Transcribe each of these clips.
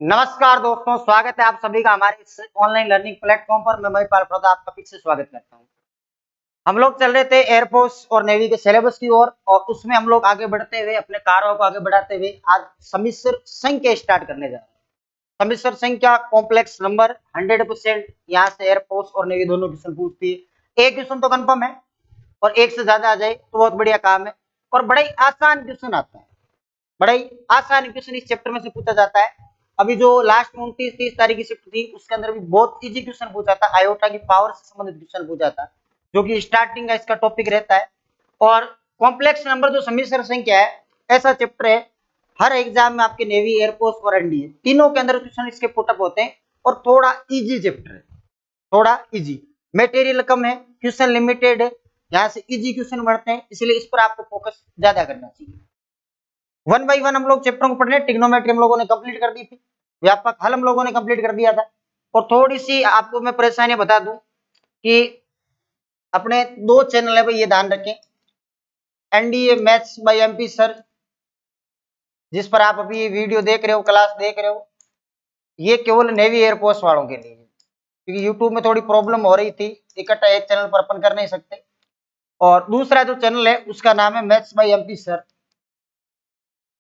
नमस्कार दोस्तों, स्वागत है आप सभी का हमारे इस ऑनलाइन लर्निंग प्लेटफॉर्म पर। मैं महिपाल प्रसाद आपका फिर से स्वागत करता हूं। हम लोग चल रहे थे एयरफोर्स और नेवी के सिलेबस की ओर और उसमें हम लोग आगे बढ़ते हुए अपने कार्यों को आगे बढ़ाते हुए आज सम्मिश्र संख्या स्टार्ट करने जा रहे हैं। सम्मिश्र संख्या कॉम्प्लेक्स नंबर 100% यहाँ से एयरफोर्स और नेवी दोनों क्वेश्चन पूछती है। एक क्वेश्चन तो कंफर्म है और एक से ज्यादा आ जाए तो बहुत बढ़िया काम है। और बड़ा ही आसान क्वेश्चन आता है, बड़ा ही आसान क्वेश्चन इस चैप्टर में से पूछा जाता है। अभी जो लास्ट में 29-30 तारीख की शिफ्ट थी उसके अंदर भी बहुत इजी क्वेश्चन पूछा था, आयोटा की पावर से संबंधित क्वेश्चन पूछा था, जो कि स्टार्टिंग का इसका टॉपिक रहता है। और कॉम्प्लेक्स नंबर जो सम्मिश्र संख्या है, ऐसा चैप्टर है हर एग्जाम में आपके नेवी, एयरफोर्स और एनडीए तीनों के अंदर क्वेश्चन इसके पुटअप होते हैं और थोड़ा इजी चैप्टर है, थोड़ा इजी। मटेरियल कम है, क्वेश्चन लिमिटेड है, यहाँ से इजी क्वेश्चन बढ़ते हैं, इसलिए इस पर आपको फोकस ज्यादा करना चाहिए। वन बाई वन हम लोग चैप्टर को पढ़ रहे हैं। ट्रिग्नोमेट्री हम लोगों ने कंप्लीट कर दी थी, व्यापक हल हम लोगों ने कंप्लीट कर दिया था। और थोड़ी सी आपको मैं परेशानी बता दूं कि अपने दो चैनल है भाई, ये ध्यान रखें। NDA maths by MP sir, जिस पर आप अभी वीडियो देख रहे हो, क्लास देख रहे हो, ये केवल नेवी एयरफोर्स वालों के लिए, क्योंकि यूट्यूब में थोड़ी प्रॉब्लम हो रही थी, इकट्ठा एक चैनल पर अपन कर नहीं सकते। और दूसरा जो चैनल है उसका नाम है मैथ्स बाय एमपी सर,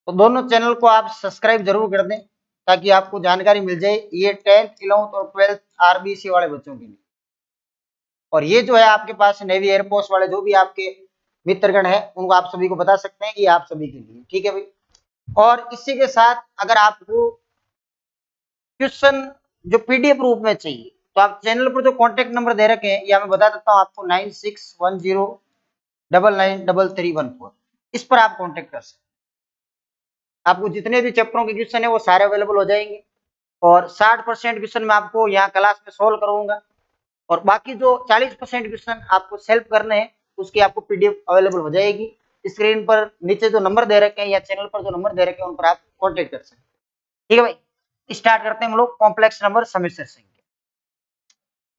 तो दोनों चैनल को आप सब्सक्राइब जरूर कर दें ताकि आपको जानकारी मिल जाए। ये 10th 11th और 12th आरबीसी वाले बच्चों के लिए, और ये जो है आपके पास नेवी एयरफोर्स वाले जो भी आपके मित्रगण है उनको आप सभी को बता सकते हैं कि आप सभी के लिए, ठीक है भाई। और इसी के साथ अगर आपको क्वेश्चन जो पीडीएफ रूप में चाहिए तो आप चैनल पर जो कॉन्टेक्ट नंबर दे रखे हैं या मैं बता देता हूँ आपको, 9610993314, इस पर आप कॉन्टेक्ट कर सकते हैं। आपको जितने भी चैप्टरों के क्वेश्चन है वो सारे अवेलेबल हो जाएंगे और 60% क्वेश्चन मैं आपको यहाँ क्लास में सोल्व करूंगा और बाकी जो 40% क्वेश्चन आपको सेल्फ करने हैं उसकी आपको पीडीएफ अवेलेबल हो जाएगी। स्क्रीन पर नीचे जो नंबर दे रखे हैं या चैनल पर जो नंबर दे रखे हैं उन पर आप कॉन्टेक्ट कर सकते हैं, ठीक है भाई। स्टार्ट करते हैं हम लोग कॉम्प्लेक्स नंबर सम्मिश्र संख्या।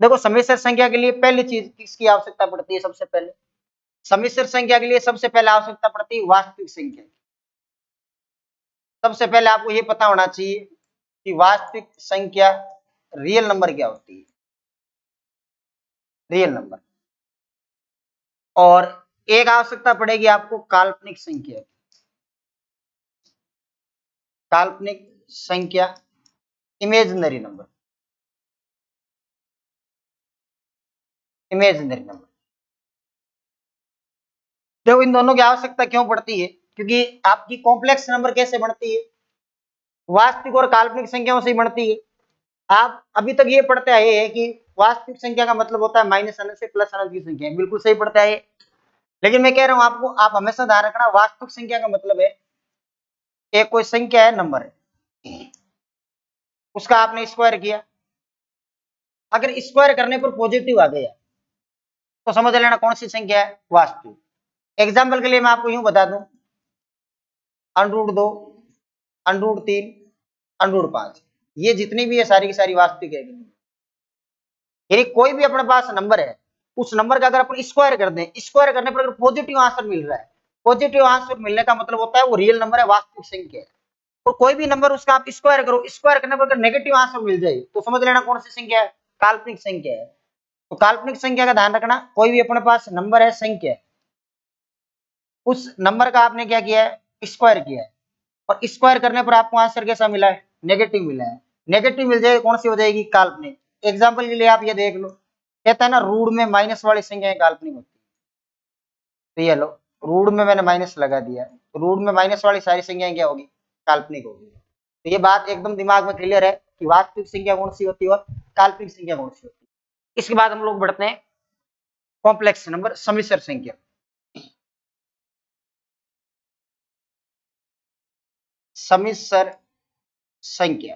देखो, सम्मिश्र संख्या के लिए पहली चीज किसकी आवश्यकता पड़ती है? सबसे पहले सम्मिश्र संख्या के लिए सबसे पहले आवश्यकता पड़ती है वास्तविक संख्या। सबसे पहले आपको ये पता होना चाहिए कि वास्तविक संख्या रियल नंबर क्या होती है, रियल नंबर। और एक आवश्यकता पड़ेगी आपको काल्पनिक संख्या, काल्पनिक संख्या, इमेजिनरी नंबर, इमेजिनरी नंबर। देखो, इन दोनों की आवश्यकता क्यों पड़ती है? क्योंकि आपकी कॉम्प्लेक्स नंबर कैसे बढ़ती है? वास्तविक और काल्पनिक संख्याओं से बढ़ती है। आप अभी तक ये पढ़ते आए हैं कि वास्तविक संख्या का मतलब होता है माइनस अनंत से प्लस अनंत की संख्या, बिल्कुल सही पढ़ते आए। लेकिन मैं कह रहा हूं आपको, आप हमेशा ध्यान रखना, वास्तविक संख्या का मतलब है एक कोई संख्या है, नंबर है, उसका आपने स्क्वायर किया, अगर स्क्वायर करने पर पॉजिटिव आ गया तो समझ लेना कौन सी संख्या है? वास्तविक। एग्जाम्पल के लिए मैं आपको यूं बता दूं, √2, √3, √5, ये जितनी भी है सारी की सारी वास्तविक है। यानी कोई भी अपने पास नंबर है, उस नंबर का अगर अपन स्क्वायर कर दें, स्क्वायर करने पर अगर पॉजिटिव आंसर मिल रहा है, पॉजिटिव आंसर मिलने का मतलब होता है वो रियल नंबर है, वास्तविक संख्या है। और कोई भी नंबर उसका आप स्क्वायर करो, स्क्वायर करने पर अगर नेगेटिव आंसर मिल जाए तो समझ लेना कौन सी संख्या है? काल्पनिक संख्या है। तो काल्पनिक संख्या का ध्यान रखना, कोई भी अपने पास नंबर है, संख्या, उस नंबर का आपने क्या किया है? स्क्वायर किया है, और स्क्वायर करने पर आपको आंसर कैसा मिला है? नेगेटिव मिला है। नेगेटिव मिल जाए कौन सी हो जाएगी? काल्पनिक। एग्जाम्पल के लिए आप ये देख लो, कहता है ना रूट में माइनस वाली संख्याएं काल्पनिक होती है, तो ये लो रूट में मैंने माइनस लगा दिया, तो रूट में माइनस वाली सारी संख्याएं क्या होगी? काल्पनिक होगी। तो ये बात एकदम दिमाग में क्लियर है कि वास्तविक संख्या कौन सी होती है और काल्पनिक संख्या कौन सी होती है। इसके बाद हम लोग बढ़ते हैं कॉम्प्लेक्स नंबर सम्मिश्र संख्या। सम्मिश्र संख्या,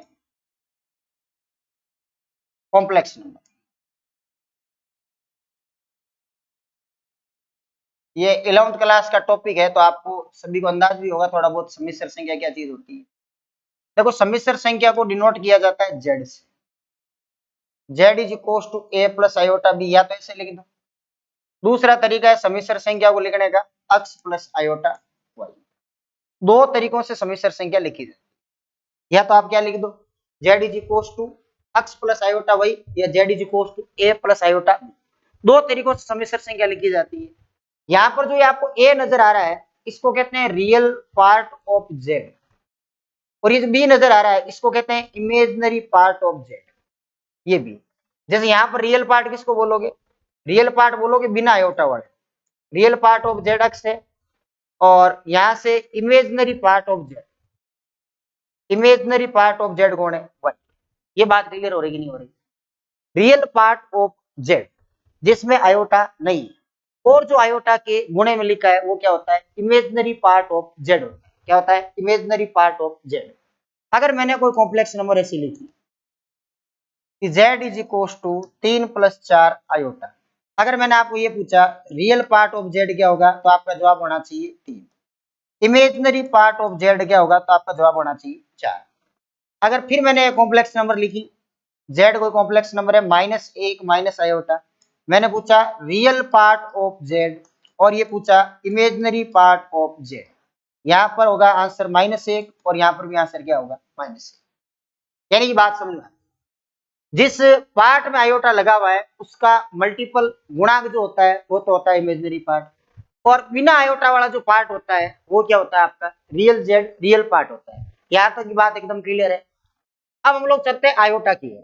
कॉम्प्लेक्स नंबर, ये 11th क्लास का टॉपिक है, तो आपको सभी को अंदाज भी होगा थोड़ा बहुत सम्मिश्र संख्या क्या चीज होती है। देखो, सम्मिश्र संख्या को डिनोट किया जाता है जेड से। Z is equal to A plus iota B, या तो ऐसे लिख दो। दूसरा तरीका है सम्मिश्र संख्या को लिखने का, एक्स प्लस आयोटा वाई। दो तरीकों से सम्मिश्र संख्या लिखी जाती है, या तो आप क्या लिख दो, z is equal to x plus iota y या z is equal to A plus iota. दो तरीकों से समिश्र संख्या लिखी जाती है। यहाँ पर जो ये आपको ए नजर आ रहा है इसको कहते हैं रियल पार्ट ऑफ जेड, और ये जो बी नजर आ रहा है इसको कहते हैं इमेजिनरी पार्ट ऑफ जेड। ये बी, जैसे यहाँ पर रियल पार्ट किसको बोलोगे, रियल पार्ट बोलोगे बिना आयोटा वाले, real part of Z x है, और यहां से imaginary part of Z, imaginary part of Z कौन है, वाई। ये बात क्लियर हो रही कि नहीं हो रही। रियल पार्ट ऑफ जेड जिसमें आयोटा नहीं है, और जो आयोटा के गुणे में लिखा है वो क्या होता है, इमेजिनरी पार्ट ऑफ जेड होता है। क्या होता है, इमेजिनरी पार्ट ऑफ जेड। अगर मैंने कोई कॉम्प्लेक्स नंबर ऐसी लिखी कि z is equal to 3+4 iota, अगर मैंने आपको ये पूछा रियल पार्ट ऑफ जेड क्या होगा, तो आपका जवाब होना चाहिए 3। इमेजिनरी पार्ट ऑफ जेड क्या होगा, तो आपका जवाब होना चाहिए 4। अगर फिर मैंने कॉम्प्लेक्स नंबर लिखी, जेड कोई कॉम्प्लेक्स नंबर है -1 माइनस आयोटा, मैंने पूछा रियल पार्ट ऑफ जेड और ये पूछा इमेजिनरी पार्ट ऑफ जेड, यहाँ पर होगा आंसर -1 और यहाँ पर भी आंसर क्या होगा, -1। यानी कि बात समझना, जिस पार्ट में आयोटा लगा हुआ है उसका मल्टीपल गुणांक जो होता है वो तो होता है इमेजिनरी पार्ट, और बिना आयोटा वाला जो पार्ट होता है वो क्या होता है आपका रियल जेड, रियल पार्ट होता है। यहाँ तक की बात एकदम क्लियर है। अब हम लोग चलते हैं आयोटा की ओर।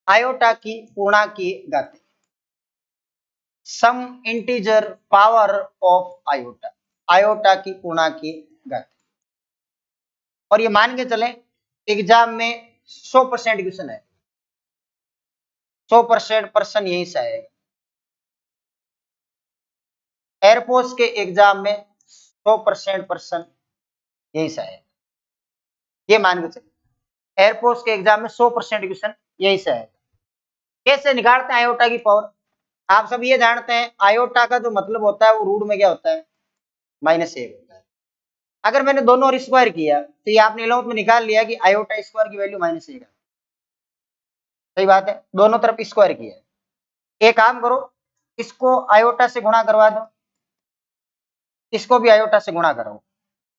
आयोटा की पूर्णांक की घातें, some integer power of iota, iota की पूर्णांक की घातें। और ये मान के चले एग्जाम में 100% क्वेश्चन है, 100% पर्सन यही से आएगा। एयरफोर्स के एग्जाम में 100% पर्सन यही से आएगा, ये मान के चले एयरफोर्स के एग्जाम में 100% क्वेश्चन यही से आएगा। कैसे निकालते हैं आयोटा की पावर, आप सब ये जानते हैं आयोटा का जो मतलब होता है वो रूट में क्या होता है, -1 होता है। अगर मैंने दोनों और स्क्वायर किया तो ये आपने 11th में निकाल लिया कि आयोटा स्क्वायर की वैल्यू -1 है। सही बात है, दोनों तरफ स्क्वायर किया। एक काम करो, इसको आयोटा से गुणा करवा दो, इसको भी आयोटा से गुणा करो।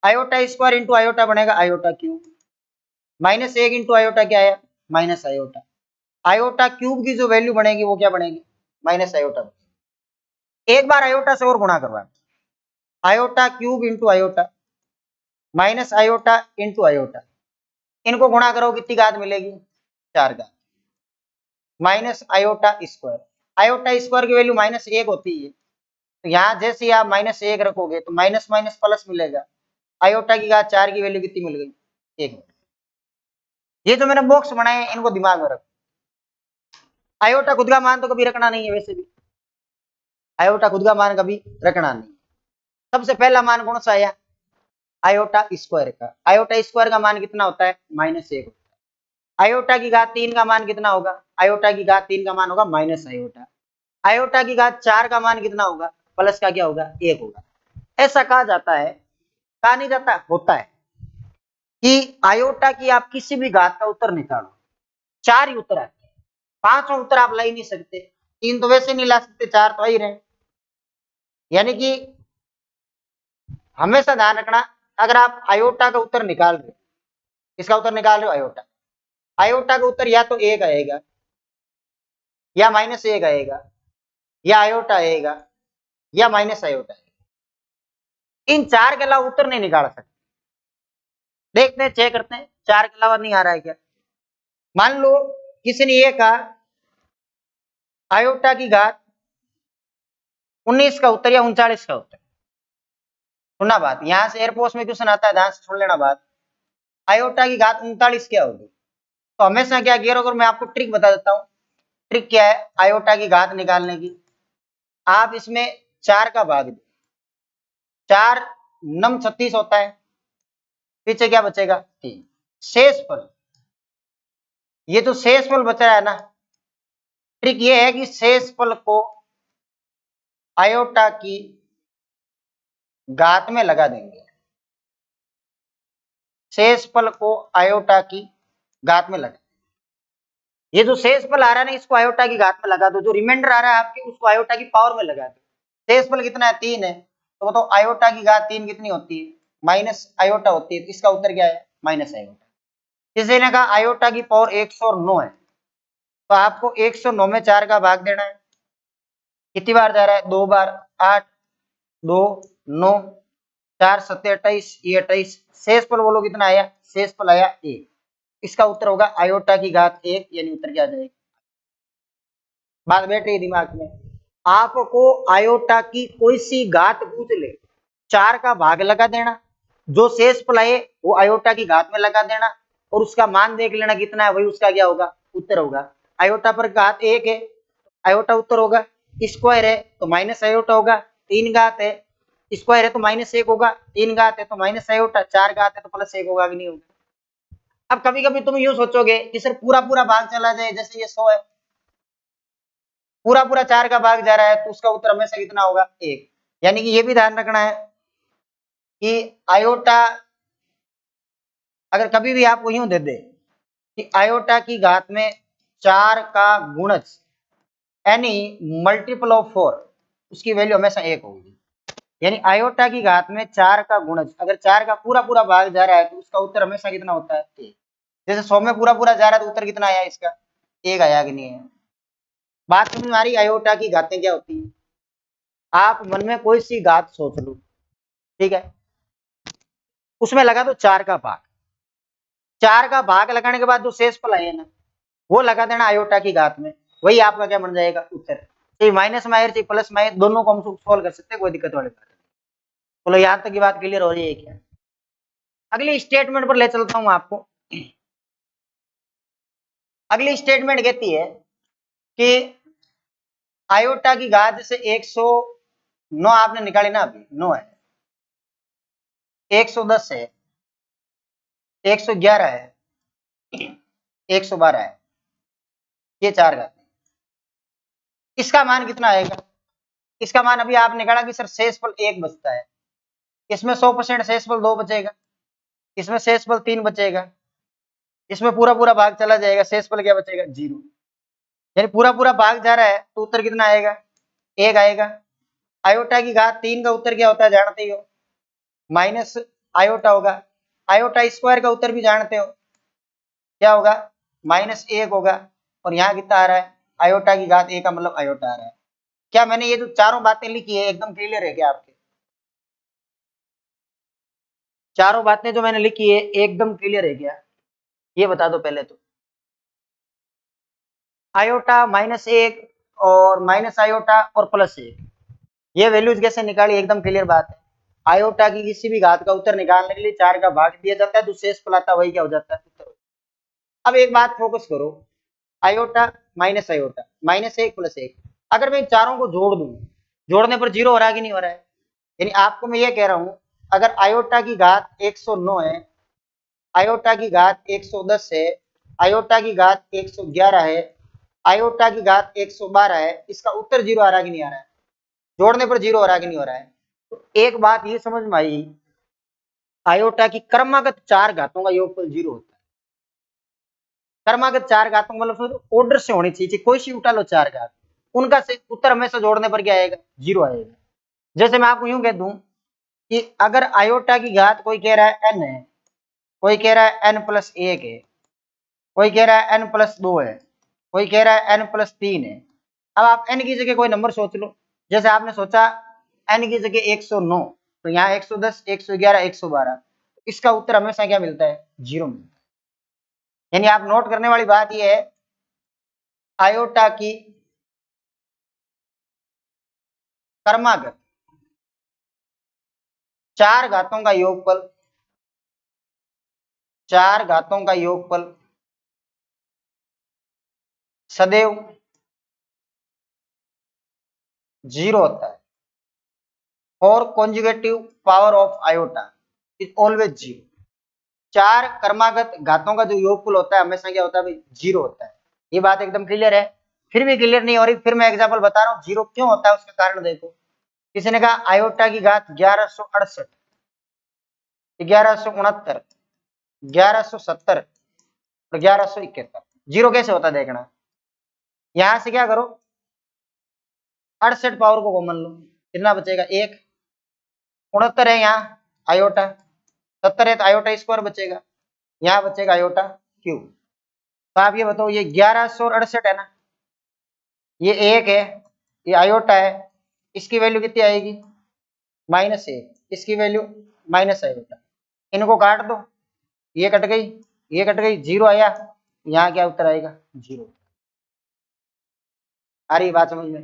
आयोटा स्क्वायर इंटू आयोटा बनेगा आयोटा क्यूब, -1 इंटू आयोटा क्या है, माइनस आयोटा। आयोटा क्यूब की जो वैल्यू बनेगी वो क्या बनेगी, माइनस आयोटा। एक बार आयोटा से और गुणा करवा, iota cube into iota minus iota into iota, इनको गुणा करो कितनी घात मिलेगी, 4 घात, minus iota square. Iota square की वैल्यू -1 होती है, तो यहाँ जैसे आप -1 रखोगे तो माइनस माइनस प्लस मिलेगा। आयोटा की घात 4 की वैल्यू कितनी मिल गई, 1। ये जो मैंने बॉक्स बनाए हैं इनको दिमाग में रखो। आयोटा खुद का मान तो कभी रखना नहीं है, वैसे भी आयोटा खुद का मान कभी रखना नहीं। सबसे पहला मान कौन सा आया, आयोटा स्क्वायर का। आयोटा स्क्वायर का मान कितना होता है, -1 होता है। आयोटा की घात 3 का मान कितना होगा, आयोटा की घात 3 का मान होगा माइनस आयोटा। आयोटा की घात 4 का मान कितना होगा, प्लस का क्या होगा, 1 होगा। ऐसा कहा जाता है, कहा नहीं जाता, होता है कि आयोटा की आप किसी भी घात का उत्तर निकालो, 4 ही उत्तर आते हैं, 5वां उत्तर आप ला ही नहीं सकते। 3 तो वैसे नहीं ला सकते, 4 तो आ ही रहे। यानी कि हमेशा ध्यान रखना, अगर आप आयोटा का उत्तर निकाल रहे हो, इसका उत्तर निकाल रहे हो आयोटा, आयोटा का उत्तर या तो 1 आएगा या -1 आएगा या आयोटा आएगा या माइनस आयोटा आएगा। इन 4 के अलावा उत्तर नहीं निकाल सकते। देखते हैं, चेक करते हैं 4 के अलावा नहीं आ रहा है क्या। मान लो किसी ने ये कहा आयोटा की घात 19 का उत्तर या 39 का उत्तर। सुनना बात, यहां से एयरफोर्स में क्वेश्चन आता है, ध्यान से सुन लेना बात। आयोटा की घात 39 क्या होगी, तो हमेशा क्या किया, अगर मैं आपको ट्रिक बता देता हूं। ट्रिक क्या है आयोटा की घात निकालने की, आप इसमें 4 का भाग दो, 4 9 36 होता है, पीछे क्या बचेगा, 3। शेषफल, ये जो शेषफल बच रहा है ना, ट्रिक ये है कि शेषफल को आयोटा की घात में लगा देंगे, शेषफल को आयोटा की घात में लगा। ये जो शेषफल आ रहा है ना इसको आयोटा की घात में लगा दो, जो रिमाइंडर आ रहा है आपके उसको आयोटा की पावर में लगा दो। शेषफल कितना है, 3 है, तो बताओ आयोटा की घात 3 कितनी होती है, माइनस आयोटा होती है, तो इसका उत्तर क्या है, माइनस आयोटा। किसी ने कहा आयोटा की पावर 109 है, तो आपको 109 में 4 का भाग देना है। कितनी बार जा रहा है? 2 बार। 8 2 9 4 7 28, ये 28। शेषफल बोलो कितना आया? शेषफल आया 1। इसका उत्तर होगा आयोटा की घात 1, यानी उत्तर क्या जाएगा? बात बैठ रही दिमाग में। आपको आयोटा की कोई सी घात पूछ ले, 4 का भाग लगा देना, जो शेषफल आए वो आयोटा की घात में लगा देना, और उसका मान देख लेना कितना है, वही उसका क्या होगा? उत्तर होगा। आयोटा पर घात 1 है, आयोटा उत्तर होगा। स्क्वायर है तो माइनस आयोटा होगा। 3 घात है, स्क्वायर है तो -1 होगा। 3 घात है तो माइनस आयोटा, 4 घात है तो +1 होगा कि नहीं होगा? अब कभी कभी तुम यूं सोचोगे कि सर पूरा पूरा भाग चला जाए, जैसे ये 100 है, पूरा पूरा 4 का भाग जा रहा है, तो उसका उत्तर हमेशा कितना होगा? 1। यानी कि ये भी ध्यान रखना है कि आयोटा अगर कभी भी आपको यूं दे दे कि आयोटा की घात में 4 का गुणज एनी मल्टीपल ऑफ 4, उसकी वैल्यू हमेशा 1 होगी। यानी आयोटा की घात में 4 का गुणज अगर 4 का पूरा पूरा भाग जा रहा है, तो उसका उत्तर हमेशा कितना होता है? 1। जैसे 100 में पूरा पूरा जा रहा है, तो उत्तर कितना आया इसका? 1 आया कि नहीं है? बात समझ में आ रही? आयोटा की घातें क्या होती है? आप मन में कोई सी घात सोच लो, ठीक है, उसमें लगा दो 4 का भाग। 4 का भाग लगाने के बाद जो शेषफल आए ना, वो लगा देना आयोटा की घात में, वही आपका क्या बन जाएगा? उत्तर। चाहे माइनस में आए चाहे प्लस में आए, दोनों को हम सोल्व कर सकते हैं, कोई दिक्कत वाली बात नहीं। बोलो यहां तक की बात क्लियर हो रही है क्या? अगली स्टेटमेंट पर ले चलता हूं आपको। अगली स्टेटमेंट कहती है कि आयोटा की घात से 109 आपने निकाली ना, अभी 9 है, 110 है, 111 है, 112 है, ये 4 घात। इसका मान कितना आएगा? इसका मान अभी आप निकाला कि सर शेषफल 1 बचता है, इसमें 100% शेषफल 2 बचेगा, इसमें शेषफल 3 बचेगा, इसमें पूरा पूरा भाग चला जाएगा, शेषफल क्या बचेगा? 0। यानी पूरा पूरा भाग जा रहा है, तो उत्तर कितना आएगा? 1 आएगा। आयोटा की घात 3 का उत्तर क्या होता है जानते ही हो? माइनस आयोटा होगा। आयोटा स्क्वायर का उत्तर भी जानते हो, क्या होगा? -1 होगा। और यहाँ कितना आ रहा है? आयोटा की घात 1 का मतलब आयोटा आ रहा है। क्या मैंने ये जो चारों बातें लिखी है एकदम क्लियर है क्या आपके? चारों बातें जो मैंने लिखी है एकदम क्लियर है क्या? ये बता दो पहले तो। आयोटा -1 और माइनस आयोटा और +1, ये वैल्यूज कैसे निकाली? एकदम क्लियर बात है। आयोटा की किसी भी घात का उत्तर निकालने के लिए 4 का भाग दिया जाता है, जो शेषफल आता है वही क्या हो जाता है? उत्तर। अब एक बात फोकस करो, आयोटा माइनस आयोटा, -1 +1, अगर मैं इन चारों को जोड़ दूं, जोड़ने पर 0 हो रहा है कि नहीं हो रहा है? यानी आपको मैं ये कह रहा हूं, अगर आयोटा की घात 109 है, आयोटा की घात 110 है, आयोटा की घात 111 है, आयोटा की घात 112 है, इसका उत्तर 0 आ रहा है कि नहीं आ रहा है? जोड़ने पर 0 हो रहा है कि नहीं हो रहा है? तो एक बात ये समझ में आई, आयोटा की क्रमागत 4 घातों का योगफल 0 होता है। क्रमागत 4 घातों मतलब ऑर्डर से होनी चाहिए, कोई सी उठा लो 4 घात, उनका से उत्तर हमेशा जोड़ने पर क्या आएगा? 0 आएगा। जैसे मैं आपको यूं कह दूं कि अगर आयोटा की घात कोई कह रहा है n है, कोई कह रहा है n+1 है, कोई कह रहा है n+2 है, कोई कह रहा है n+3 है। अब आप n की जगह कोई नंबर सोच लो, जैसे आपने सोचा n की जगह 109, तो यहाँ 110, 111, 112, इसका उत्तर हमेशा क्या मिलता है? 0 मिलता है। यानी आप नोट करने वाली बात यह है, आयोटा की क्रमागत 4 घातों का योगफल, 4 घातों का योगफल सदैव 0 होता है, और conjugative power of iota is always 0। 4 क्रमागत घातों का जो योगफल होता है हमेशा क्या होता है भाई? 0 होता है। ये बात एकदम क्लियर है? फिर भी क्लियर नहीं हो रही, फिर मैं एग्जांपल बता रहा हूँ 0 क्यों होता है, उसका कारण देखो। किसी ने कहा आयोटा की घात 1168, 1169, 1170 और 1171, 0 कैसे होता है देखना। यहां से क्या करो, 68 पावर को कॉमन लो, कितना बचेगा? 1। 69 है यहाँ आयोटा, 70 है तो आयोटा स्क्वायर बचेगा, यहाँ बचेगा आयोटा क्यूब। तो आप ये बताओ, ये 1168 है ना, ये 1 है, ये आयोटा है, इसकी वैल्यू कितनी आएगी? -1। इसकी वैल्यू माइनस आयोटा। इनको काट दो, ये कट गई, ये कट गई, 0 आया, यहाँ क्या उत्तर आएगा? 0। आ रही बात समझ में?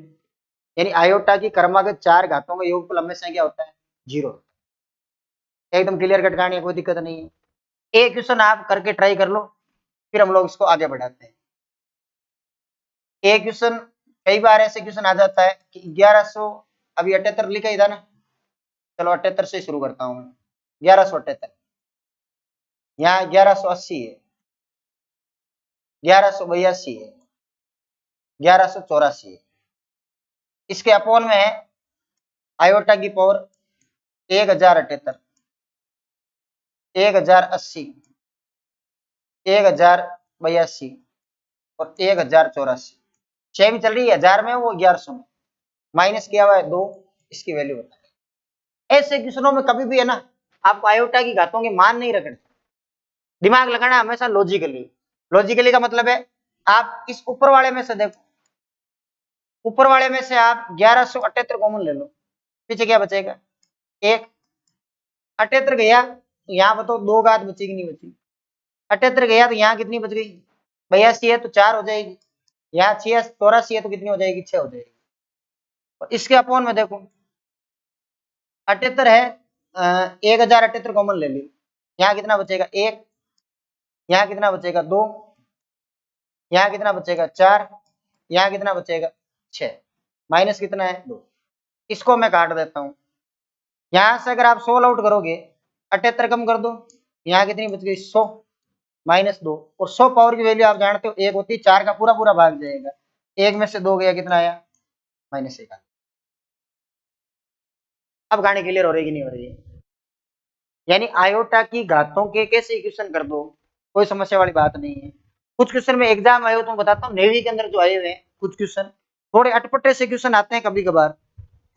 यानी आयोटा की क्रमागत 4 घातों का योगफल हमेशा क्या होता है? 0। एकदम क्लियर कट कहानी है, कोई दिक्कत नहीं है। एक क्वेश्चन आप करके ट्राई कर लो, फिर हम लोग इसको आगे बढ़ाते हैं। एक क्वेश्चन, कई बार ऐसे क्वेश्चन आ जाता है कि 1100, अभी 78 लिखा ही था ना, चलो 78 से शुरू करता हूँ। 1178, यहाँ 1180 है, 1182 है, 1184 है। इसके अपोन में है आयोटा की पावर 1078, 1080, 1082 और 1084। 6 भी चल रही है, 1000 में वो 1100 में, माइनस किया हुआ है 2, इसकी वैल्यू बता है। ऐसे क्वेश्चनों में कभी भी है ना, आपको आयोटा की घातों के मान नहीं रखने, दिमाग लगाना हमेशा लॉजिकली। लॉजिकली का मतलब है आप इस ऊपर वाले में से देखो, ऊपर वाले में से आप 1178 कॉमन ले लो, पीछे क्या बचेगा? 1। 78 गया तो यहाँ बताओ 2 घात बची कि नहीं बची? 78 गया तो यहाँ कितनी बच गई? 82 है तो 4 हो जाएगी, यहाँ 84 है तो कितनी हो जाएगी? 6 हो जाएगी। और इसके अपोन में देखो 78 है, 1078 कॉमन ले ली, यहाँ कितना बचेगा? 1, यहाँ कितना बचेगा? 2, यहाँ कितना बचेगा? 4, यहाँ कितना बचेगा? 6, माइनस कितना है? 2। इसको मैं काट देता हूँ, यहां से अगर आप 16 आउट करोगे, 78 कम कर दो, यहाँ कितनी बच गई? 100, -2। और 100 पावर की वैल्यू आप जानते हो 1 होती है, 4 का पूरा पूरा भाग जाएगा, 1 में से 2 गया, कितना आया? -1। अब कहानी क्लियर हो रही कि नहीं हो रही है? यानी आयोटा की घातों के कैसे इक्वेशन कर दो, कोई समस्या वाली बात नहीं है। कुछ क्वेश्चन में एग्जाम आए हो तो बताता हूँ, नेवी के अंदर जो आए हुए हैं कुछ क्वेश्चन, थोड़े अटपटे से क्वेश्चन आते हैं कभी कभार।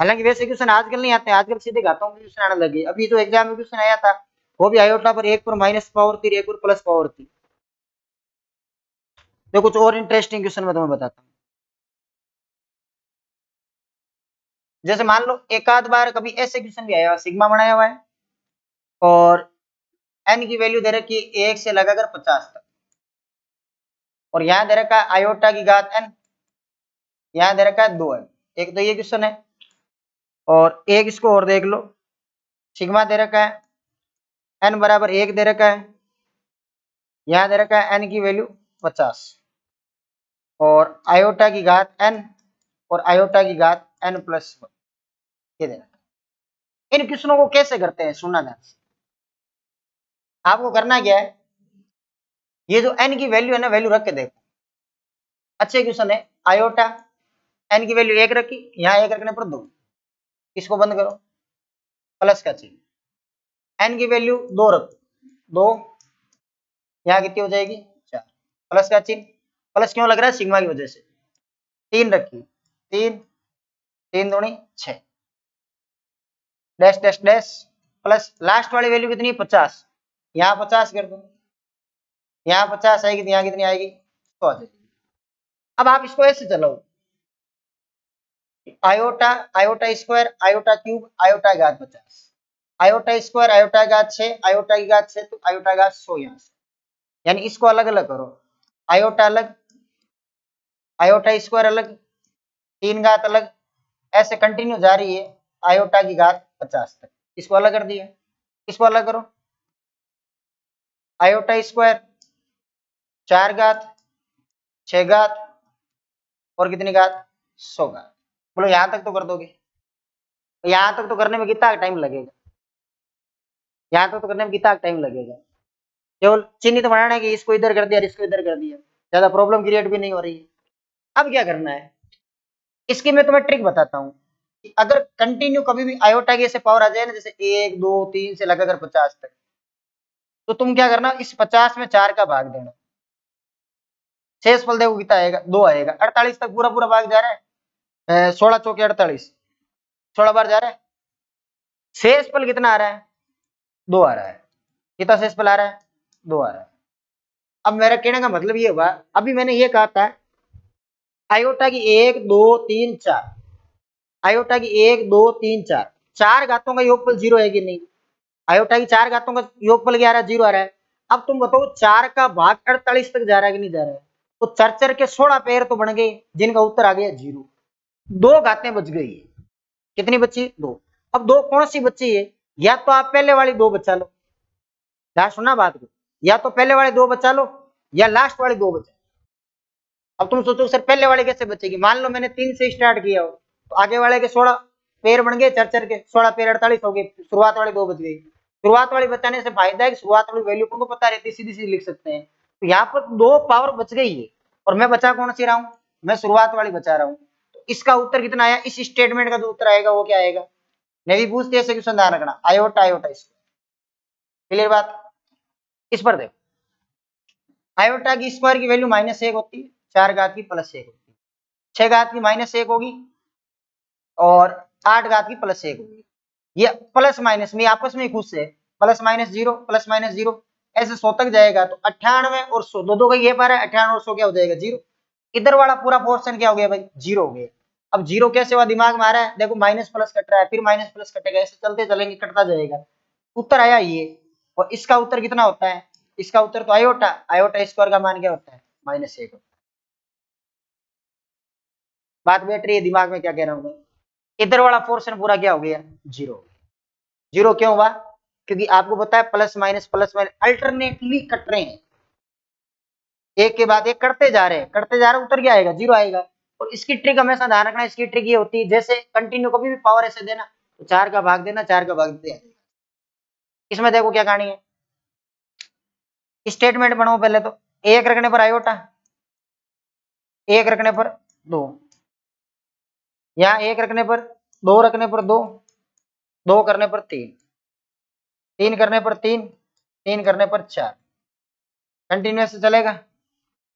हालांकि वैसे क्वेश्चन आजकल नहीं आते हैं, आजकल सीधे घातों के क्वेश्चन आने लगे। अभी जो एग्जाम में क्वेश्चन आया था वो भी आयोटा पर, एक पर माइनस पावर थी, एक पर प्लस पावर थी। तो कुछ और इंटरेस्टिंग क्वेश्चन मैं तुम्हें बताता हूँ। जैसे मान लो एक आध बार कभी ऐसे क्वेश्चन भी आया, सिग्मा बनाया हुआ है और एन की वैल्यू दे रखी है 1 से लगाकर 50 तक, और यहाँ दे रखा है आयोटा की घात n, यहाँ दे रखा है 2n। एक तो ये क्वेश्चन है, और एक इसको और देख लो, सिग्मा दे रखा है, n बराबर 1 दे रखा है, यहाँ दे रखा है n की वैल्यू 50, और आयोटा की घात n और आयोटा की घात n+1, ये दे रखा है। इन क्वेश्चनों को कैसे करते हैं सुनना ध्यान से। आपको करना क्या है, ये जो n की वैल्यू है ना, वैल्यू रख के देखो। अच्छे क्वेश्चन है, आयोटा n की वैल्यू 1 रखी, यहाँ 1 रखने पर 2, इसको बंद करो, प्लस का चिन्ह, n की वैल्यू 2 रखो, 2, यहाँ कितनी हो जाएगी? 4, प्लस का चिन्ह। प्लस क्यों लग रहा है? सिग्मा की वजह से। 3 रखी, 3, 3 दूनी 6, dash dash dash, plus last वाली वैल्यू कितनी? 50, यहाँ 50 कर दो, यहाँ 50 आएगी तो यहाँ कितनी आएगी? 100 आ जाएगी। अब आप इसको ऐसे चलाओ, iota, iota square, iota cube, iota घात 50, आयोटा स्क्वायर, आयोटा घात 6, आयोटा की घात 6 तो आयोटा घात 100, यहाँ से। यानी इसको अलग अलग करो, आयोटा अलग, आयोटा स्क्वायर अलग, 3 घात अलग, ऐसे कंटिन्यू जा रही है आयोटा की घात 50 तक। इसको अलग कर दिया, इसको अलग करो, आयोटा स्क्वायर 4 घात, 6 घात और कितनी घात? 100 घात। बोलो यहां तक तो कर दोगे? यहां तक तो करने में कितना टाइम लगेगा? यहां तक तो करने में कितना टाइम लगेगा? केवल चिन्ह तो बनाना है कि इसको इधर कर दिया, इसको इधर कर दिया, ज्यादा प्रॉब्लम क्रिएट भी नहीं हो रही है। अब क्या करना है, इसकी मैं तुम्हें ट्रिक बताता हूँ। अगर कंटिन्यू कभी भी आयोटा की ऐसे पावर आ जाए ना, जैसे 1 2 3 से लगाकर 50 तक, तो तुम क्या करना, इस 50 में 4 का भाग देना, शेष फल देखो कितना आएगा? 2 आएगा। 48 तक पूरा पूरा भाग जा रहा है, 16 चौके 48, 16 बार जा रहा है, शेष फल कितना आ रहा है? 2 आ रहा है। कितना शेष फल आ रहा है? 2 आ रहा है। अब मेरा कहने का मतलब ये हुआ, अभी मैंने ये कहा था आयोटा की 1 2 3 4, आयोटा की 1 2 3 4, चार घातों का योगफल 0 है कि नहीं? आयोटा की चार घातों का योगफल क्या आ रहा है? 0 आ रहा है। अब तुम बताओ 4 का भाग 48 तक जा रहा है कि नहीं जा रहा है? तो चर के 16 पेयर तो बन गए जिनका उत्तर आ गया 0। दो घातें बच गई। कितनी बची? 2। अब दो कौन सी बची है? या तो आप पहले वाली दो बचा लो, ध्यान सुनना बात को, या तो पहले वाले दो बचा लो या लास्ट वाली दो बचा। अब तुम सोचो सर पहले वाले कैसे बचेगी? मान लो मैंने 3 से स्टार्ट किया हो तो आगे वाले के 16 पेयर बन गए, चर के 16 पेयर 48 हो गए, शुरुआत वाली दो बच गई। शुरुआत वाली बचाने से फायदा है कि शुरुआत वाली वैल्यू को पता रहती है, सीधी सीधी लिख सकते हैं। तो यहाँ पर दो पावर बच गई है और मैं बचा कौन सी रहा हूँ? मैं शुरुआत वाली बचा रहा हूँ। तो इसका उत्तर कितना आया? इस स्टेटमेंट का जो उत्तर आएगा वो क्या आएगा? नहीं पूछते ऐसे क्वेश्चन, ध्यान रखना, आयोटा आयोटा स्क्वायर। क्लियर बात? इस पर देखो, आयोटा की स्क्वायर की वैल्यू -1 होती है, 4 घात की +1 होती है, 6 घात की -1 होगी और 8 घात की +1 होगी। ये प्लस माइनस में आपस में खुश है, +-0 +-0 ऐसे 100 तक जाएगा तो 98 और 100 दो का ये पार है, 98 और 100 क्या हो जाएगा? 0। इधर वाला पूरा पोर्शन क्या हो गया भाई? 0 हो गया। अब 0 कैसे हुआ? दिमाग में आ रहा है, देखो माइनस प्लस कट रहा है, फिर माइनस प्लस कटेगा, ऐसे चलते चलेंगे, कटता जाएगा। उत्तर आया ये। और इसका उत्तर कितना होता है? इसका उत्तर तो आयोटा, आयोटा स्क्वायर का मान क्या होता है? -1। बात बैठ रही है दिमाग में? क्या कह रहा हूं मैं? इधर वाला पोर्शन पूरा क्या हो गया? 0। 0 क्यों हुआ? क्योंकि आपको पता है प्लस माइनस अल्टरनेटली कट रहे हैं, एक के बाद एक करते जा रहे हैं, करते जा रहे हैं, उत्तर क्या आएगा? 0 आएगा। और इसकी ट्रिक हमेशा ध्यान रखना, इसकी ट्रिक ये होती है जैसे कंटिन्यू कभी भी पावर ऐसे देना तो 4 का भाग देना, 4 का भाग देना। इसमें देखो क्या कहानी है, स्टेटमेंट बनाओ पहले तो, एक रखने पर आयोटा, एक रखने पर 2, यहाँ एक रखने पर, 2 रखने पर 2, 2 करने पर 3, 3 करने पर 3, 3 करने पर 4, कंटिन्यूस चलेगा।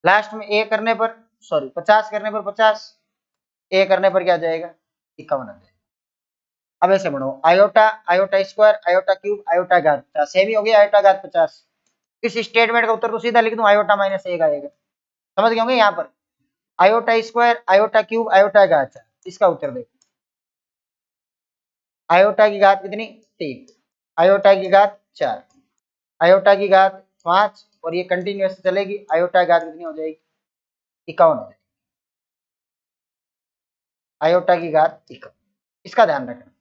लास्ट में ए करने पर, सॉरी 50 करने पर 50, ए करने पर क्या आ जाएगा? 51 आ जाएगा। अब ऐसे बढ़ो, iota iota square iota cube iota घात 50, सेम ही हो गया आयोटा घात 50। इस स्टेटमेंट का उत्तर तो सीधा लिख दूं, आयोटा -1 आएगा। समझ गए होंगे? यहाँ पर iota square iota cube iota घात 4, इसका उत्तर देखो, आयोटा की घात कितनी? 3, आयोटा की घात 4, आयोटा की घात 5 और ये कंटिन्यूस चलेगी, आयोटा की घात कितनी हो जाएगी? 51 हो जाएगी, आयोटा की घात 51। इसका ध्यान रखना।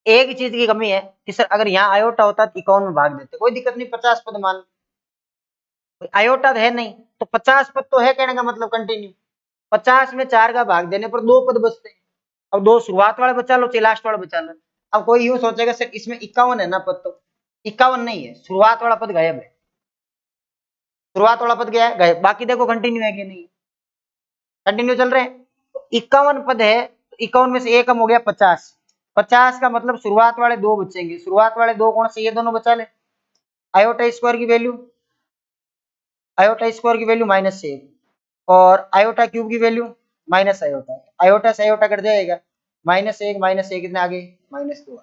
एक ही चीज की कमी है कि सर अगर यहाँ आयोटा होता तो 51 में भाग देते, कोई दिक्कत नहीं, 50 पद मान, आयोटा है नहीं तो 50 पद तो है, कहने का मतलब कंटिन्यू। 50 में 4 का भाग देने पर 2 पद बचते हैं। अब 2 शुरुआत वाले बचा लो चाहे लास्ट वाला बचा लो। अब कोई यूं सोचेगा सर इसमें 51 है ना पद, तो 51 नहीं है, शुरुआत वाला पद गायब है, शुरुआत वाला पद गया है गायब, बाकी देखो कंटिन्यू है कि नहीं? कंटिन्यू चल रहे हैं। 51 पद है तो 51 में से एक कम हो गया 50, 50 का मतलब शुरुआत वाले दो बचेंगे, शुरुआत वाले दो कौन से? ये दोनों बचा ले। आयोटा स्क्वायर की वैल्यू, आयोटा स्क्वायर की वैल्यू -1 और आयोटा क्यूब की वैल्यू माइनस आयोटा, आयोटा से आयोटा कट जाएगा, -1 कितने आ गए? -2।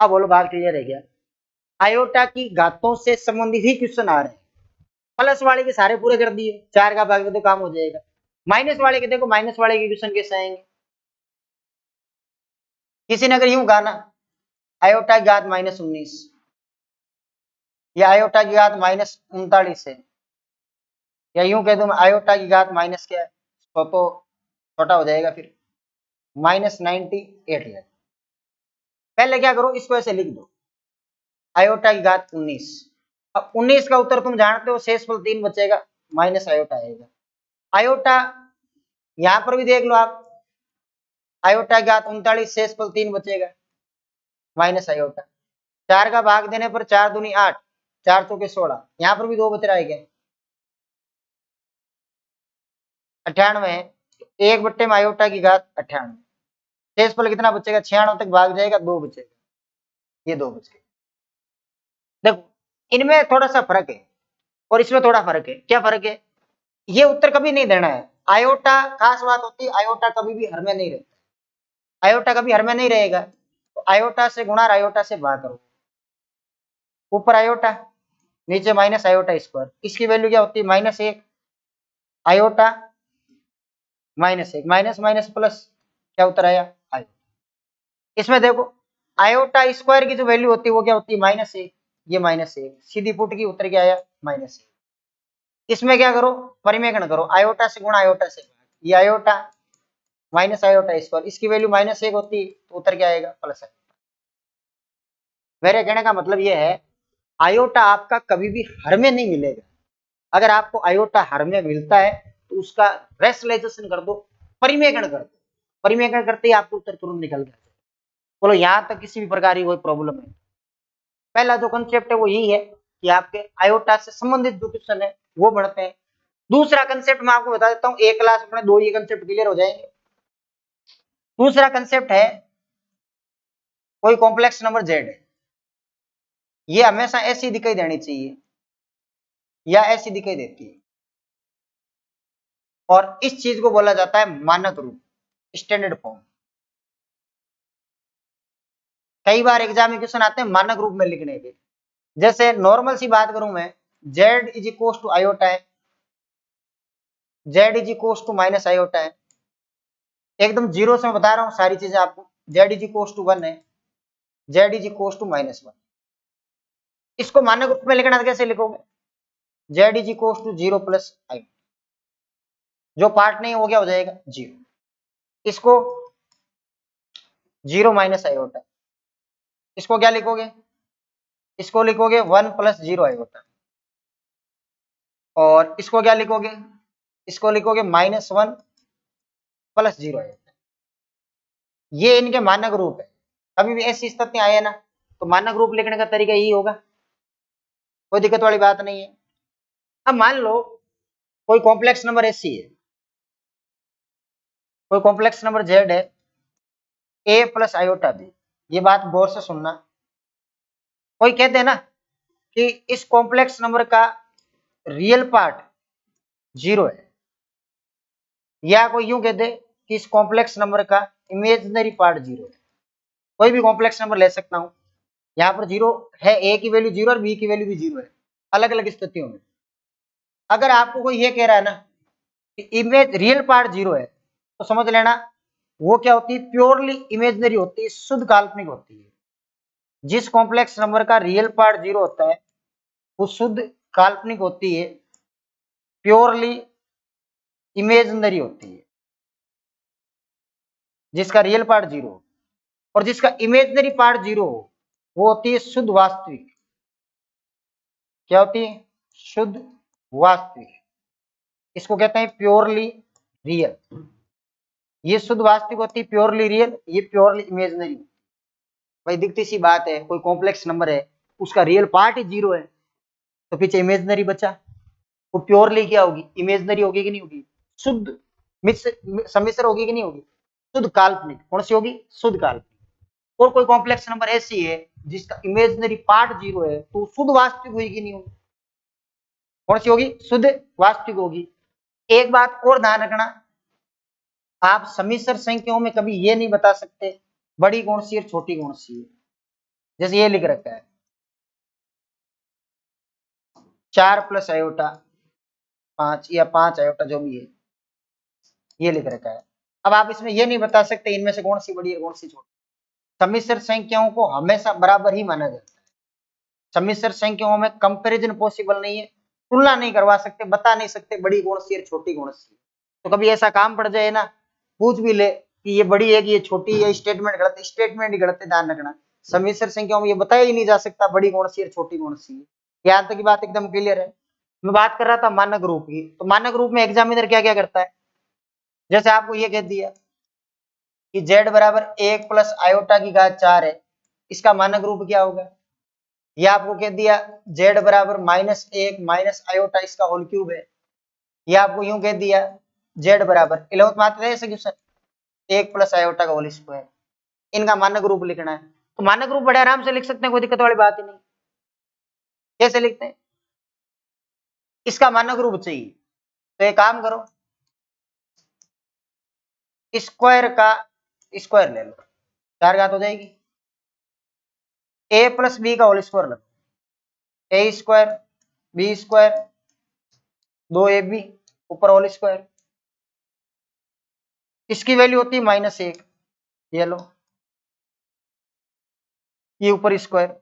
अब बोलो बात क्लियर है क्या? आयोटा की घातों से संबंधित ही क्वेश्चन आ रहे हैं। प्लस वाले के सारे पूरे कर दिए, 4 का भाग दे तो काम हो जाएगा। माइनस वाले के देखो, माइनस वाले के क्वेश्चन कैसे आएंगे? किसी ने अगर यूं कहा ना आयोटा की घात -19 या आयोटा की घात -39 है, या यूं कह दूं आयोटा की घात माइनस क्या है, तो छोटा हो जाएगा, फिर -98 ले। पहले क्या करो, इसको ऐसे लिख दो, आयोटा की घात 19। अब 19 का उत्तर तुम जानते हो, शेषफल 3 बचेगा, माइनस आयोटा आएगा। आयोटा यहां पर भी देख लो आप, आयोटा की घात 39, शेषफल 3 बचेगा, माइनस आयोटा। 4 का भाग देने पर 4 दूनी 8, 4 चौके 16, यहाँ पर भी 2 बच रहा है क्या? 98 है, 1 में आयोटा की घात 98, शेषफल कितना बचेगा? 96 तक भाग जाएगा, 2 बचेगा, ये 2 बच गए। देखो इनमें थोड़ा सा फर्क है और इसमें थोड़ा फर्क है। क्या फर्क है? ये उत्तर कभी नहीं देना है। आयोटा खास बात होती है, आयोटा कभी भी हर में नहीं रहता, आयोटा कभी हर में नहीं रहेगा, तो आयोटा से गुणा और आयोटा से भाग करो, ऊपर आयोटा नीचे माइनस आयोटा स्क्वायर, इसकी वैल्यू क्या होती है -1 आयोटा -1, माइनस माइनस प्लस क्या उत्तर आया आयोटा। इसमें देखो आयोटा स्क्वायर की जो वैल्यू होती है वो क्या होती है -1, ये -1 सीधी पुट की उत्तर क्या आया -1। इसमें क्या करो परिमेयकरण करो, आयोटा से गुणा आयोटा से, ये आयोटा माइनस आयोटा स्क्वायर, इसकी वैल्यू -1 होती है तो उत्तर क्या आएगा प्लस आएगा। मेरे कहने का मतलब ये है आयोटा आपका कभी भी हर में नहीं मिलेगा। अगर आपको आयोटा हर में मिलता है तो उसका रेशनलाइजेशन कर दो, परिमेयकरण कर दो, परिमेयकरण करते ही आपको उत्तर तुरंत निकल गया। बोलो यहां तक किसी भी प्रकार की कोई प्रॉब्लम है। पहला जो कंसेप्ट है वो यही है कि आपके आयोटा से संबंधित जो क्वेश्चन है वो बढ़ते हैं। दूसरा कंसेप्ट मैं आपको बता देता हूं, एक क्लास में 2 ये कंसेप्ट क्लियर हो जाएंगे। दूसरा कंसेप्ट है कोई कॉम्प्लेक्स नंबर जेड है, ये हमेशा ऐसी दिखाई देनी चाहिए या ऐसी दिखाई देती है, और इस चीज को बोला जाता है मानक रूप, स्टैंडर्ड फॉर्म। कई बार एग्जाम में क्वेश्चन आते हैं मानक रूप में लिखने के, जैसे नॉर्मल सी बात करूं मैं, z is equal to iota है, z is equal to minus iota है, एकदम जीरो से मैं बता रहा हूं सारी चीजें आपको, z इज इक्वल टू 1 है, z इज इक्वल टू -1। इसको मानक रूप में लिखना कैसे लिखोगे, z is equal to 0 plus i, जो पार्ट नहीं है वो क्या हो जाएगा 0, इसको 0 माइनस आयोटा, इसको क्या लिखोगे, इसको लिखोगे 1 प्लस 0 आयोटा, और इसको क्या लिखोगे, इसको लिखोगे -1 प्लस 0 आयोटा। ये इनके मानक रूप है। कभी भी ऐसी स्थिति आए ना तो मानक रूप लिखने का तरीका यही होगा, कोई दिक्कत वाली बात नहीं है। अब मान लो कोई कॉम्प्लेक्स नंबर ऐसी है, कोई कॉम्प्लेक्स नंबर जेड है ए प्लस आयोटा बी, ये बात गौर से सुनना। कोई कहते हैं ना कि इस कॉम्प्लेक्स नंबर का रियल पार्ट 0 है, या कोई यूं कहते कि इस कॉम्प्लेक्स नंबर का इमेजिनरी पार्ट 0 है। कोई भी कॉम्प्लेक्स नंबर ले सकता हूं, यहाँ पर 0 है, ए की वैल्यू 0 और बी की वैल्यू भी 0 है, अलग अलग स्थितियों में। अगर आपको कोई ये कह रहा है ना कि इमेज रियल पार्ट 0 है, तो समझ लेना वो क्या होती है, प्योरली इमेजिनरी होती है, शुद्ध काल्पनिक होती है। जिस कॉम्प्लेक्स नंबर का रियल पार्ट 0 होता है वो शुद्ध काल्पनिक होती है, प्योरली इमेजिनरी होती है। जिसका रियल पार्ट 0 और जिसका इमेजिनरी पार्ट 0 हो वो होती है शुद्ध वास्तविक। क्या होती है, शुद्ध वास्तविक, इसको कहते हैं प्योरली रियल। ये शुद्ध वास्तविक होती है प्योरली रियल, ये प्योरली इमेजिनरी। भाई दिखती सी बात है, कोई कॉम्प्लेक्स नंबर है उसका रियल पार्ट ही 0 है तो पीछे इमेजिनरी बचा, वो प्योरली क्या होगी, इमेजिनरी होगी कि नहीं होगी, शुद्ध सम्मिश्र होगी कि नहीं होगी, शुद्ध काल्पनिक। कौन सी होगी, शुद्ध काल्पनिक। और कोई कॉम्प्लेक्स नंबर ऐसी है जिसका इमेजिनरी पार्ट 0 है तो शुद्ध वास्तविक होगी कि नहीं होगी, कौन सी होगी, शुद्ध वास्तविक होगी। एक बात और ध्यान रखना, आप सम्मिश्र संख्याओं में कभी ये नहीं बता सकते बड़ी कौन सी है छोटी कौन सी है। जैसे ये लिख रखा है 4 प्लस आयोटा 5 या 5 आयोटा जो भी है, ये लिख रखा है। अब आप इसमें ये नहीं बता सकते इनमें से कौन सी बड़ी है कौन सी छोटी। सम्मिश्र संख्याओं को हमेशा बराबर ही माना जाता है। सम्मिश्र संख्याओं में कंपैरिजन पॉसिबल नहीं है, तुलना नहीं करवा सकते, बता नहीं सकते बड़ी कौन सी है छोटी कौन सी है। तो कभी ऐसा काम पड़ जाए ना, पूछ भी ले कि ये बड़ी है कि ये छोटी है, स्टेटमेंट गलत है, स्टेटमेंट ही गलत है, ध्यान रखना। सम्मिश्र संख्याओं में ये बताया ही नहीं जा सकता बड़ी कौन सी है छोटी कौन सी है। यहाँ तक की बात एकदम क्लियर है। मैं बात कर रहा था मानक रूप की, तो मानक रूप में एग्जामिनर क्या क्या करता है, जैसे आपको ये कह दिया कि z बराबर 1 प्लस आयोटा की घात 4 है, इसका मानक रूप क्या होगा। ये आपको कह दिया z बराबर -1 माइनस आयोटा इसका होल क्यूब है। ये आपको यूं कह दिया z बराबर 11th में आते थे ऐसे क्वेश्चन 1 प्लस आयोटा का होल स्क्वायर। इनका मानक रूप लिखना है, तो मानक रूप बड़े आराम से लिख सकते हैं, कोई दिक्कत वाली बात ही नहीं। कैसे लिखते हैं, इसका मानक रूप चाहिए तो एक काम करो, स्क्वायर का स्क्वायर ले लो, 4 घात हो जाएगी, a प्लस बी का होल स्क्वायर लो, ए स्क्वायर बी स्क्वायर 2ab ऊपर होल स्क्वायर, इसकी वैल्यू होती है -1, ये लो, ये ऊपर स्क्वायर,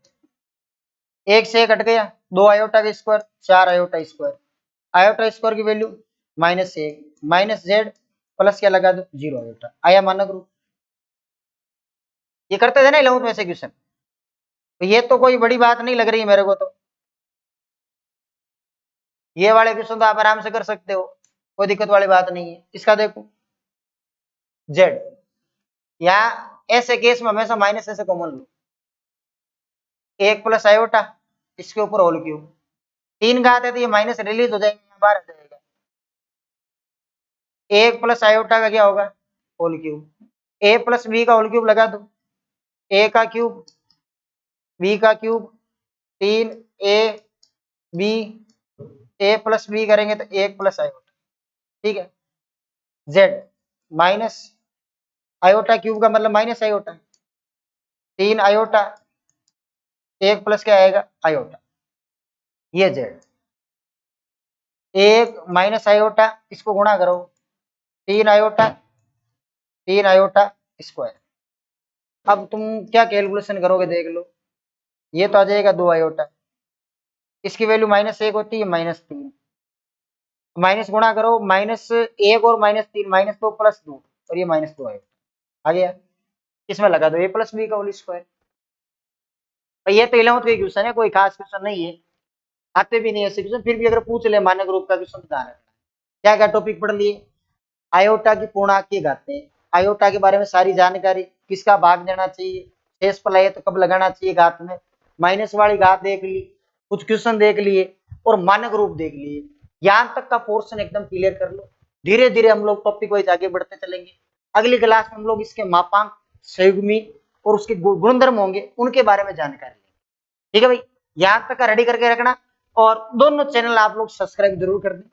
1 से 1 हट गया, 2 आयोटा का square 4 iota square, iota square की वैल्यू -1 माइनस जेड प्लस क्या लगा दो 0 आयोटा, आया मानक रूप। ये करते थे ना 11th में से क्वेश्चन, तो ये तो कोई बड़ी बात नहीं लग रही है मेरे को, तो ये वाले क्वेश्चन तो आप आराम से कर सकते हो, कोई दिक्कत वाली बात नहीं है। इसका देखो जेड, यहाँ ऐसे केस में हमेशा माइनस ऐसे कॉमन लो, 1 प्लस आयोटा इसके ऊपर होल क्यूब, 3 घात है तो ये माइनस रिलीज हो जाएगा, यहाँ बाहर आ जाएगा, 1 प्लस आयोटा का क्या होगा whole cube, a plus b का होल क्यूब लगा दो, a का क्यूब b का cube 3a b, a plus b करेंगे तो 1 प्लस आयोटा, ठीक है। z माइनस आयोटा क्यूब का मतलब माइनस आयोटा, 3 आयोटा 1 प्लस क्या आएगा आयोटा, ये z, 1 माइनस आयोटा इसको गुणा करो, 3 आयोटा स्क्वायर। अब तुम क्या कैलकुलेशन करोगे देख लो, ये तो आ जाएगा 2 आयोटा, इसकी वैल्यू -1 होती है -3, माइनस गुणा करो, -1 और -3 -2 प्लस 2 और ये -2 आयोटा आ गया, इसमें लगा दो a प्लस बी का होल स्क्वायर। ये तो 11th का क्वेश्चन है, कोई खास क्वेश्चन नहीं है, आते भी नहीं ऐसे क्वेश्चन, फिर भी अगर पूछ ले मानक रूप का क्वेश्चन ध्यान रखना। क्या क्या टॉपिक पढ़ लिए, आयोटा की पूर्णांक की घातें, आयोटा के बारे में सारी जानकारी, किसका भाग देना चाहिए, शेष फल तो कब लगाना चाहिए घात में, माइनस वाली घात देख ली, कुछ क्वेश्चन देख लिए और मानक रूप देख लिए, यहाँ तक का पोर्शन एकदम क्लियर कर लो। धीरे धीरे हम लोग टॉपिक वाइज आगे बढ़ते चलेंगे, अगली क्लास में हम लोग इसके मापांक, संयुग्मी और उसके गुणधर्म होंगे, उनके बारे में जानकारी लेंगे। ठीक है भाई, यहाँ तक का रेडी करके रखना, और दोनों चैनल आप लोग सब्सक्राइब जरूर कर दें।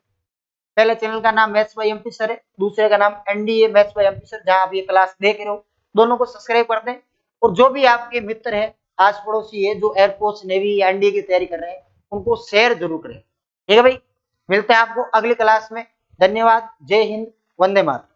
पहले चैनल का नाम मैथ्स बाय एमपी सर है, दूसरे का नाम NDA maths by MP sir, जहां आप ये क्लास देख रहे हो, दोनों को सब्सक्राइब कर दें। और जो भी आपके मित्र है, आस पड़ोसी है, जो एयरफोर्स नेवी या एनडीए की तैयारी कर रहे हैं, उनको शेयर जरूर करें। ठीक है भाई, मिलते हैं आपको अगली क्लास में। धन्यवाद, जय हिंद, वंदे मातरम।